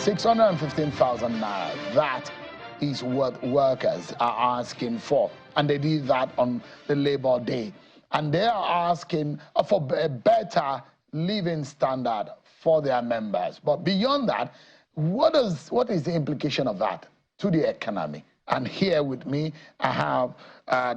615,000 naira. That is what workers are asking for. And they did that on the Labor Day. And they are asking for a better living standard for their members. But beyond that, what is the implication of that to the economy? And here with me, I have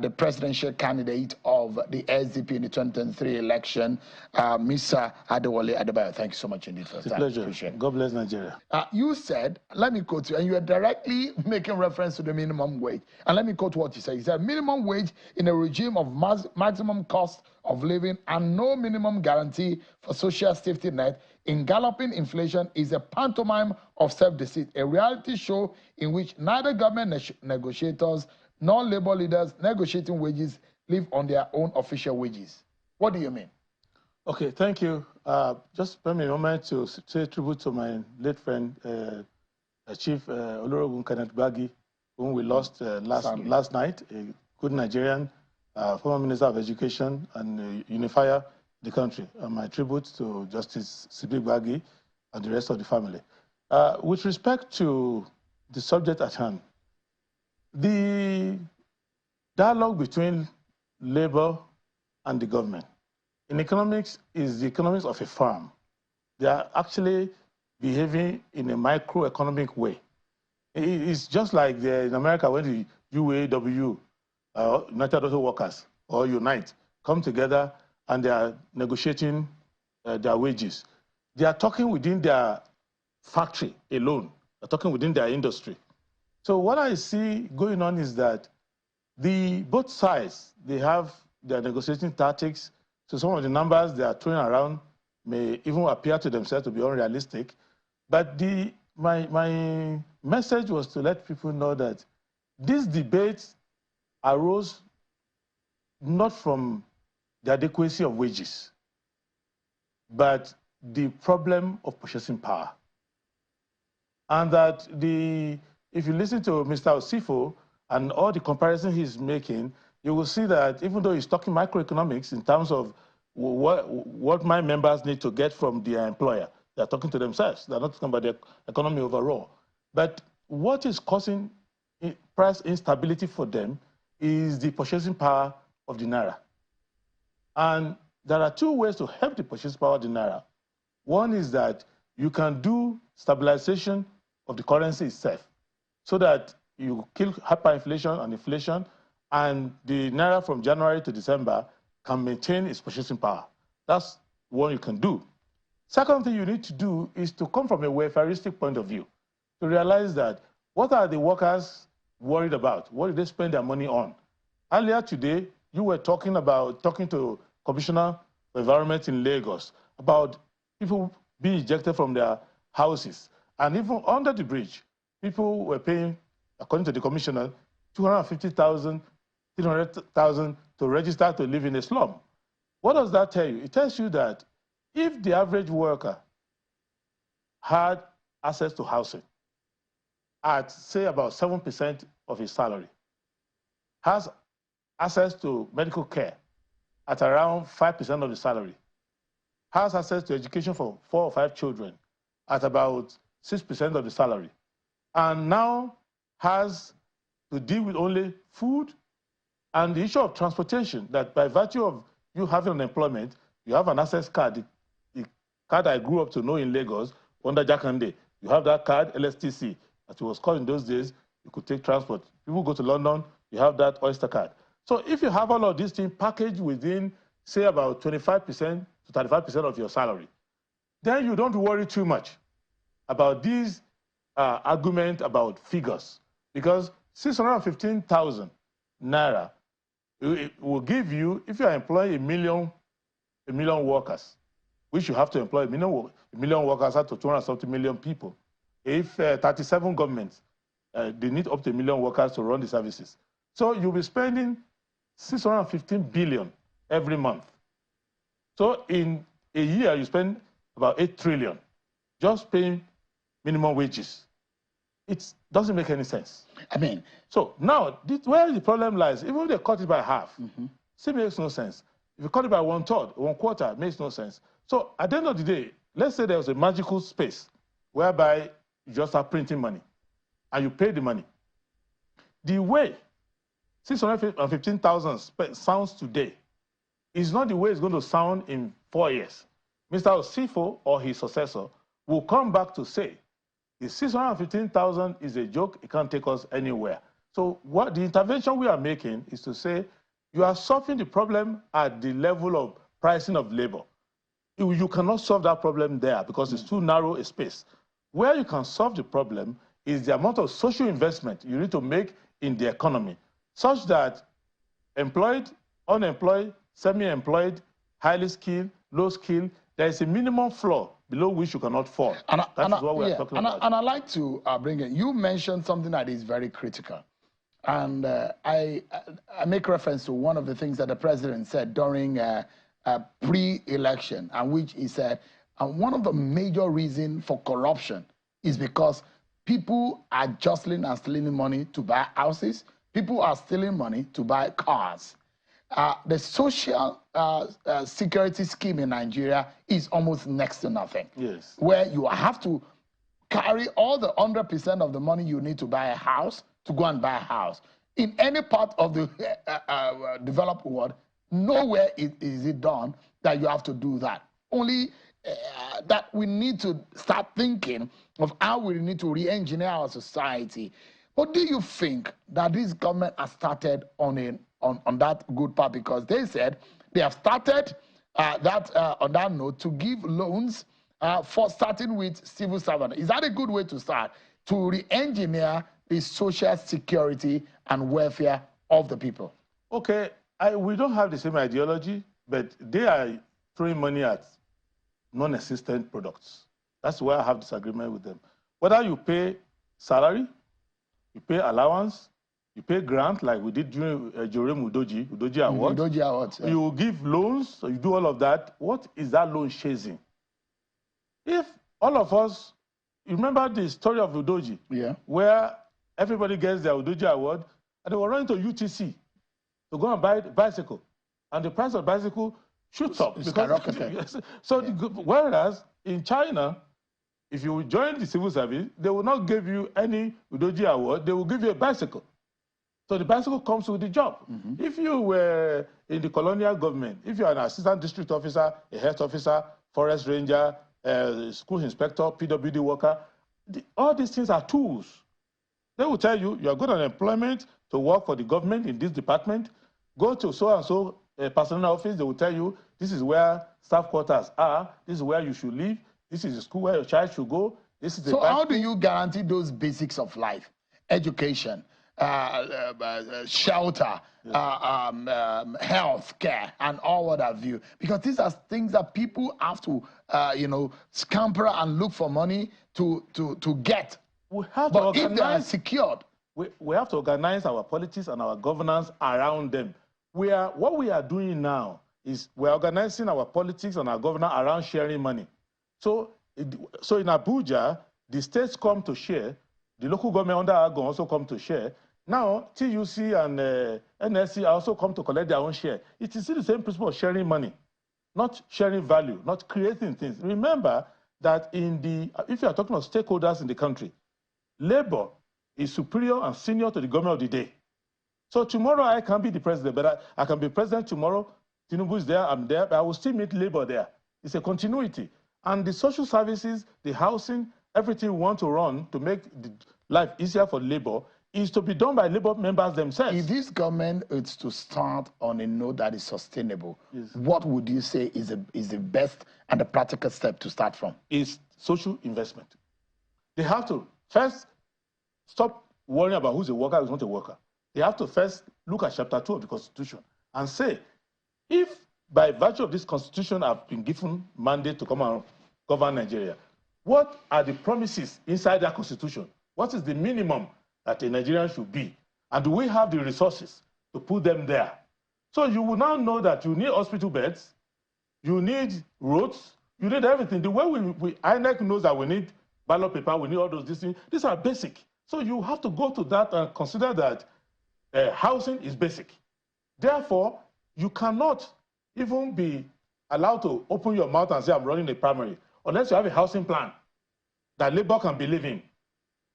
the presidential candidate of the SDP in the 2023 election, Mr. Adewole Adebayo. Thank you so much indeed for that. It's a pleasure. God bless Nigeria. You said, let me quote you, and you are directly making reference to the minimum wage. And let me quote what you said. You said, minimum wage in a regime of maximum cost of living and no minimum guarantee for social safety net in galloping inflation is a pantomime of self-deceit, a reality show in which neither government negotiators nor labor leaders negotiating wages live on their own official wages. What do you mean? Okay, thank you. Just spend a moment to say tribute to my late friend, Chief Olusegun Okinbaloye, whom we lost last night, a good Nigerian, former Minister of Education and unifier the country. My tribute to Justice Sibi Gbagi and the rest of the family. With respect to the subject at hand, the dialogue between labor and the government in economics is the economics of a farm. They are actually behaving in a microeconomic way. It's just like in America when the UAW, United Auto Workers, or Unite, come together and they are negotiating their wages. They are talking within their factory alone. They're talking within their industry. So what I see going on is that both sides, they have their negotiating tactics. So some of the numbers they are throwing around may even appear to themselves to be unrealistic. But my message was to let people know that this debate arose not from the adequacy of wages, but the problem of purchasing power. And that if you listen to Mr. Osifo and all the comparisons he's making, you will see that even though he's talking microeconomics in terms of what my members need to get from their employer, they're talking to themselves. They're not talking about the economy overall. But what is causing price instability for them is the purchasing power of the Naira. And there are two ways to help the purchasing power of the Naira. One is that you can do stabilization of the currency itself so that you kill hyperinflation and inflation, and the Naira from January to December can maintain its purchasing power. That's what you can do. Second thing you need to do is to come from a welfaristic point of view, to realize that what are the workers worried about? What do they spend their money on? Earlier today, you were talking to Commissioner for Environment in Lagos about people being ejected from their houses. And even under the bridge, people were paying, according to the commissioner, 250,000, 300,000 to register to live in a slum. What does that tell you? It tells you that if the average worker had access to housing at, say, about 7% of his salary, has access to medical care at around 5% of the salary, has access to education for 4 or 5 children at about 6% of the salary, and now has to deal with only food and the issue of transportation, that by virtue of you having unemployment, you have an access card, the card I grew up to know in Lagos, under Jakande. You have that card, LSTC, as it was called in those days. You could take transport. People go to London, you have that Oyster card. So if you have all of these things packaged within, say, about 25% to 35% of your salary, then you don't worry too much about these arguments about figures, because 615,000 Naira it will give you, if you are employing a million workers, which you have to employ a million workers out to 270 million people. If 37 governments, they need up to 1 million workers to run the services. So you'll be spending 615 billion every month. So in a year, you spend about 8 trillion just paying minimum wages. It doesn't make any sense. I mean, so now, where the problem lies, even if they cut it by half, still makes no sense. If you cut it by 1/3, 1/4, it makes no sense. So at the end of the day, let's say there was a magical space whereby you just start printing money, and you pay the money. The way 615,000 sounds today is not the way it's going to sound in 4 years. Mr. Osifo or his successor will come back to say, the 615,000 is a joke, it can't take us anywhere. So what the intervention we are making is to say, you are solving the problem at the level of pricing of labor. You cannot solve that problem there because it's too narrow a space. Where you can solve the problem is the amount of social investment you need to make in the economy, such that employed, unemployed, semi-employed, highly skilled, low skilled, there is a minimum floor below which you cannot fall. That is what we are talking about. And I'd like to bring in, you mentioned something that is very critical. And I make reference to one of the things that the president said during pre-election, and which he said, one of the major reasons for corruption is because people are jostling and stealing money to buy houses. People are stealing money to buy cars. The social security scheme in Nigeria is almost next to nothing. Yes. Where you have to carry all the 100% of the money you need to buy a house to go and buy a house. In any part of the developed world, nowhere is it done that you have to do that. Only that we need to start thinking of how we need to re-engineer our society. But do you think that this government has started on that good part? Because they said they have started on that note to give loans for starting with civil servants. Is that a good way to start, to re-engineer the social security and welfare of the people? Okay, we don't have the same ideology, but they are throwing money at non-existent products. That's why I have disagreement with them. Whether you pay salary, you pay allowance, you pay grant like we did during Jorem Udoji Award. Udoji Award. Yeah. You give loans, so you do all of that. What is that loan chasing? If all of us, you remember the story of Udoji, where everybody gets their Udoji Award, and they were running to UTC to go and buy a bicycle, and the price of bicycle shoots up. So whereas in China, if you join the civil service, they will not give you any Udoji Award, they will give you a bicycle. So the bicycle comes with the job. If you were in the colonial government, if you're an assistant district officer, a health officer, forest ranger, school inspector, PWD worker, all these things are tools. They will tell you, you're good on employment to work for the government in this department. Go to so-and-so personnel office, they will tell you, this is where staff quarters are, this is where you should live, this is the school where your child should go. This is the how do you guarantee those basics of life? Education, shelter, health care, and all what have you? Because these are things that people have to, scamper and look for money to get. We have to organize, if they are secured. We have to organize our politics and our governance around them. What we are doing now is we're organizing our politics and our governance around sharing money. So in Abuja, the states come to share, the local government under Agon also come to share. Now, TUC and NSC also come to collect their own share. It is still the same principle of sharing money, not sharing value, not creating things. Remember that if you are talking of stakeholders in the country, labor is superior and senior to the government of the day. So tomorrow I can be the president, but I can be president tomorrow. Tinubu is there, I'm there, but I will still meet labor there. It's a continuity. And the social services, the housing, everything we want to run to make life easier for labor is to be done by labor members themselves. If this government is to start on a note that is sustainable, what would you say is the best and the practical step to start from? Is social investment. They have to first stop worrying about who's a worker, who's not a worker. They have to first look at Chapter 2 of the Constitution and say, if by virtue of this Constitution I've been given mandate to come and govern Nigeria, what are the promises inside that Constitution? What is the minimum that a Nigerian should be? And do we have the resources to put them there? So you will now know that you need hospital beds, you need roads, you need everything. The way INEC knows that we need ballot paper, we need all those things. These are basic. So you have to go to that and consider that housing is basic. Therefore, you cannot even be allowed to open your mouth and say, I'm running a primary, unless you have a housing plan that labor can believe in.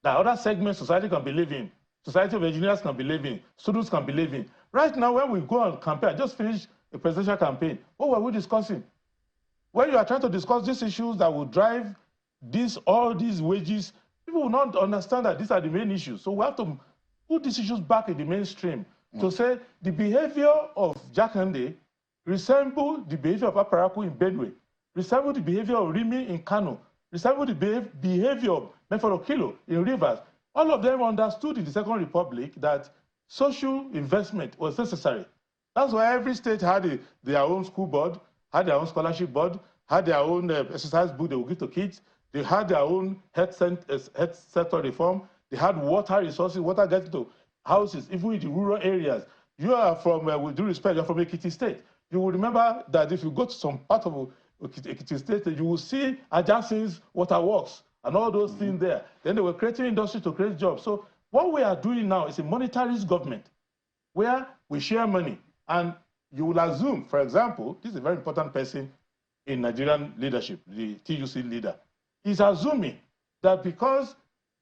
that other segments society can believe in. Society of engineers can believe in. Students can believe in. Right now, when we go on campaign, I just finished a presidential campaign. What were we discussing? When you are trying to discuss these issues that will drive all these wages, people will not understand that these are the main issues. So we have to put these issues back in the mainstream to say the behavior of Jakande resemble the behavior of Aparaku in Benue, resemble the behavior of Rimi in Kano, resemble the behavior of Mefolokilo in Rivers. All of them understood in the Second Republic that social investment was necessary. That's why every state had their own school board, had their own scholarship board, had their own exercise book they would give to kids. They had their own health sector reform. They had water resources, water getting to houses, even in the rural areas. You are from, with due respect, you're from Ekiti State. You will remember that if you go to some part of Ekiti State, you will see Ajasin's waterworks and all those things there. Then they were creating industry to create jobs. So what we are doing now is a monetarist government where we share money. And you will assume, for example, this is a very important person in Nigerian leadership, the TUC leader. He's assuming that because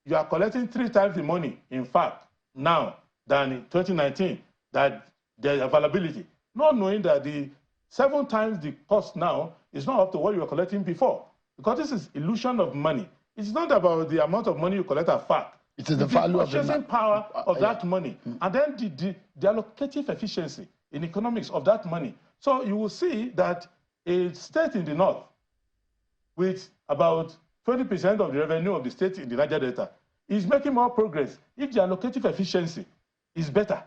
you are collecting 3 times the money, in fact, now than in 2019, that the availability, not knowing that the 7 times the cost now is not up to what you were collecting before. Because this is illusion of money. It's not about the amount of money you collect at fact. It is the value of the purchasing power of that money. And then the allocative efficiency in economics of that money. So you will see that a state in the north with about 20% of the revenue of the state in the Niger Delta is making more progress if the allocative efficiency is better.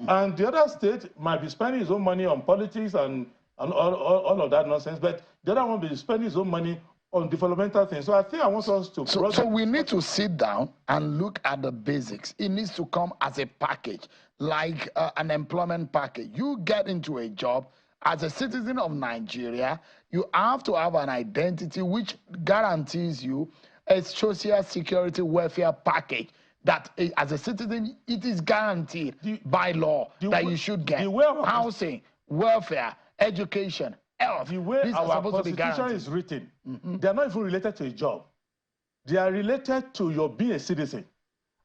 And the other state might be spending his own money on politics and all of that nonsense, but the other one will be spending his own money on developmental things. So I think I want us to... So we need to sit down and look at the basics. It needs to come as a package, like an employment package. You get into a job as a citizen of Nigeria, you have to have an identity which guarantees you a social security welfare package that as a citizen, it is guaranteed by law that you should get housing, welfare, education, health. The way our constitution is written, they are not even related to a job. They are related to your being a citizen.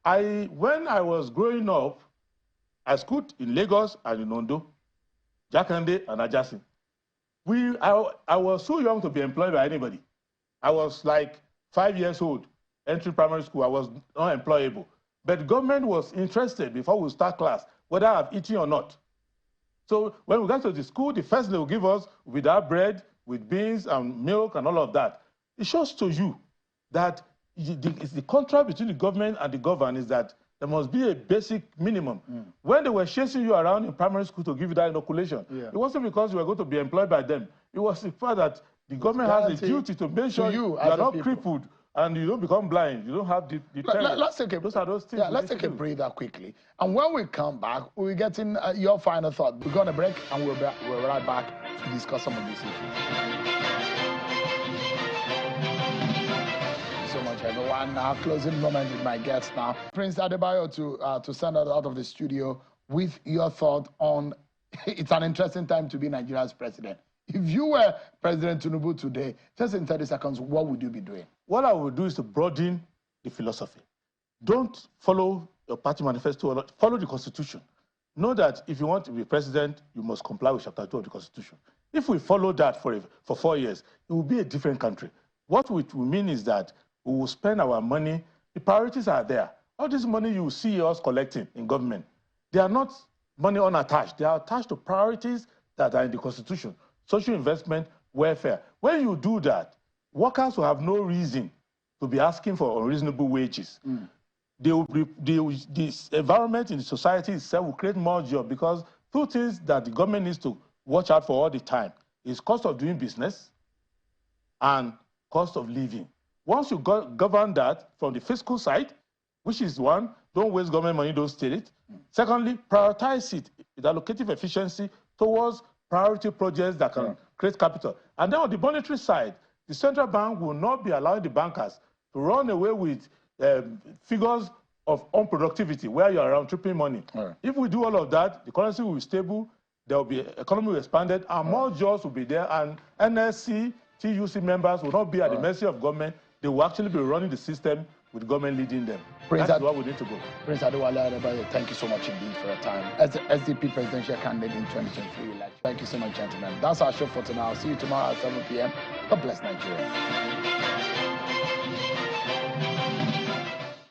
When I was growing up, I schooled in Lagos and in Ondo, Jakande and Ajasin. I was so young to be employed by anybody. I was like 5 years old, entering primary school. I was not employable. But the government was interested before we start class, whether I've eaten or not. So when we got to the school, the first they will give us with our bread, with beans and milk and all of that. It shows to you that it's the contract between the government and the governed is that there must be a basic minimum. When they were chasing you around in primary school to give you that inoculation, it wasn't because you were going to be employed by them. It was the fact that the government has a duty to make sure you are not crippled and you don't become blind. You don't have the let's take a, those are those things. Yeah, let's take a breather quickly. And when we come back, we'll get in your final thought. We're going to break and we'll be right back to discuss some of these issues. So much, everyone. Our closing moment with my guests now. Prince Adebayo to send us out of the studio with your thought on it's an interesting time to be Nigeria's president. If you were President Tinubu today, just in 30 seconds, what would you be doing? What I would do is to broaden the philosophy. Don't follow your party manifesto, follow the Constitution. Know that if you want to be president, you must comply with Chapter 2 of the Constitution. If we follow that for 4 years, it will be a different country. What it will mean is that we will spend our money. The priorities are there. All this money you see us collecting in government, they are not money unattached. They are attached to priorities that are in the Constitution. Social investment, welfare. When you do that, workers will have no reason to be asking for unreasonable wages. This environment in the society itself will create more jobs because 2 things that the government needs to watch out for all the time is cost of doing business and cost of living. Once you govern that from the fiscal side, which is one, don't waste government money, don't steal it. Secondly, prioritize it with allocative efficiency towards priority projects that can create capital. And then on the monetary side, the central bank will not be allowing the bankers to run away with figures of unproductivity where you're around tripping money. If we do all of that, the currency will be stable, there will be economy will expanded, and more jobs will be there, and NSC, TUC members will not be at the mercy of government. They will actually be running the system with government leading them. That's where we need to go. Prince Adewole Adebayo, thank you so much indeed for your time as the SDP presidential candidate in 2023 election. Thank you so much, gentlemen. That's our show for tonight. I'll see you tomorrow at 7 p.m. God bless Nigeria.